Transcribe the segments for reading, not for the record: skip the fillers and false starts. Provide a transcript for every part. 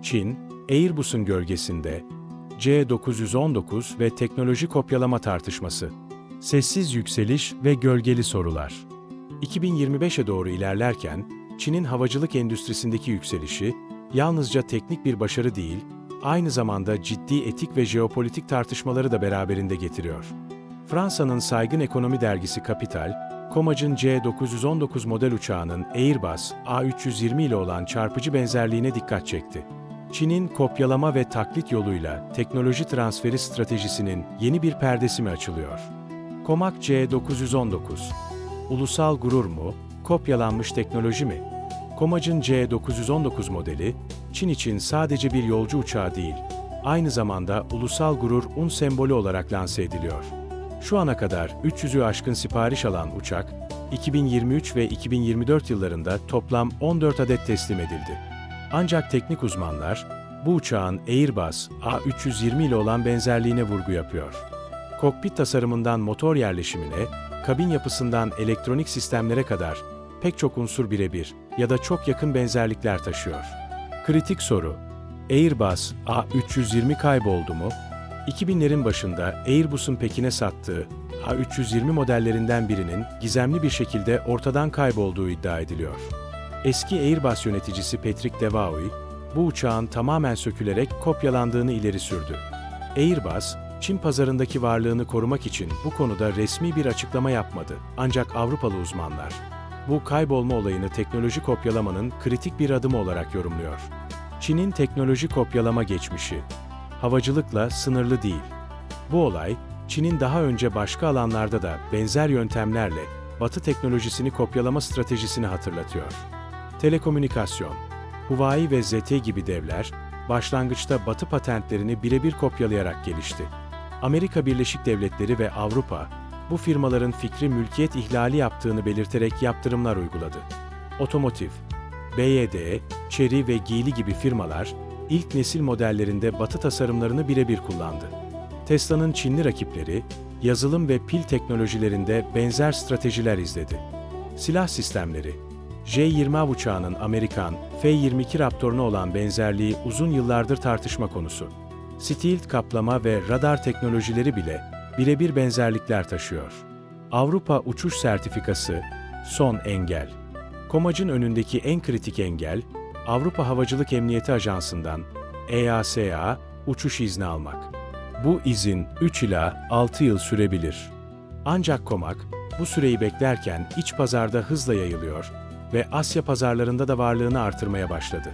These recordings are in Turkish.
Çin, Airbus'un gölgesinde, C919 ve teknoloji kopyalama tartışması, sessiz yükseliş ve gölgeli sorular. 2025'e doğru ilerlerken, Çin'in havacılık endüstrisindeki yükselişi, yalnızca teknik bir başarı değil, aynı zamanda ciddi etik ve jeopolitik tartışmaları da beraberinde getiriyor. Fransa'nın saygın ekonomi dergisi Capital, Comac'ın C919 model uçağının Airbus A320 ile olan çarpıcı benzerliğine dikkat çekti. Çin'in kopyalama ve taklit yoluyla teknoloji transferi stratejisinin yeni bir perdesi mi açılıyor? Comac C919, ulusal gurur mu, kopyalanmış teknoloji mi? Comac'ın C919 modeli, Çin için sadece bir yolcu uçağı değil, aynı zamanda ulusal gurur sembolü olarak lanse ediliyor. Şu ana kadar 300'ü aşkın sipariş alan uçak, 2023 ve 2024 yıllarında toplam 14 adet teslim edildi. Ancak teknik uzmanlar, bu uçağın Airbus A320 ile olan benzerliğine vurgu yapıyor. Kokpit tasarımından motor yerleşimine, kabin yapısından elektronik sistemlere kadar pek çok unsur birebir ya da çok yakın benzerlikler taşıyor. Kritik soru: Airbus A320 kayboldu mu? 2000'lerin başında Airbus'un Pekin'e sattığı A320 modellerinden birinin gizemli bir şekilde ortadan kaybolduğu iddia ediliyor. Eski Airbus yöneticisi Patrick Devaoui, bu uçağın tamamen sökülerek kopyalandığını ileri sürdü. Airbus, Çin pazarındaki varlığını korumak için bu konuda resmi bir açıklama yapmadı. Ancak Avrupalı uzmanlar, bu kaybolma olayını teknoloji kopyalamanın kritik bir adımı olarak yorumluyor. Çin'in teknoloji kopyalama geçmişi, havacılıkla sınırlı değil. Bu olay, Çin'in daha önce başka alanlarda da benzer yöntemlerle Batı teknolojisini kopyalama stratejisini hatırlatıyor. Telekomünikasyon, Huawei ve ZTE gibi devler, başlangıçta Batı patentlerini birebir kopyalayarak gelişti. Amerika Birleşik Devletleri ve Avrupa, bu firmaların fikri mülkiyet ihlali yaptığını belirterek yaptırımlar uyguladı. Otomotiv, BYD, Chery ve Geely gibi firmalar, ilk nesil modellerinde Batı tasarımlarını birebir kullandı. Tesla'nın Çinli rakipleri, yazılım ve pil teknolojilerinde benzer stratejiler izledi. Silah sistemleri, J-20A uçağının Amerikan F-22 Raptor'una olan benzerliği uzun yıllardır tartışma konusu. Stealth kaplama ve radar teknolojileri bile birebir benzerlikler taşıyor. Avrupa Uçuş Sertifikası, son engel. Comac'ın önündeki en kritik engel, Avrupa Havacılık Emniyeti Ajansı'ndan EASA uçuş izni almak. Bu izin 3 ila 6 yıl sürebilir. Ancak Comac, bu süreyi beklerken iç pazarda hızla yayılıyor ve Asya pazarlarında da varlığını artırmaya başladı.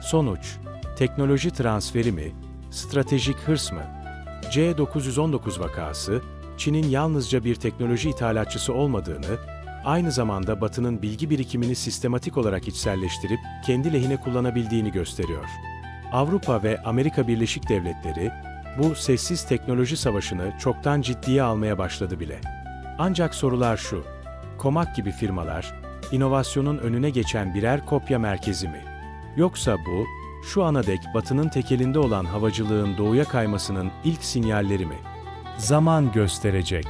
Sonuç, teknoloji transferi mi, stratejik hırs mı? C919 vakası, Çin'in yalnızca bir teknoloji ithalatçısı olmadığını, aynı zamanda Batı'nın bilgi birikimini sistematik olarak içselleştirip kendi lehine kullanabildiğini gösteriyor. Avrupa ve Amerika Birleşik Devletleri, bu sessiz teknoloji savaşını çoktan ciddiye almaya başladı bile. Ancak sorular şu: Comac gibi firmalar, inovasyonun önüne geçen birer kopya merkezi mi? Yoksa bu, şu ana dek Batı'nın tekelinde olan havacılığın doğuya kaymasının ilk sinyalleri mi? Zaman gösterecek.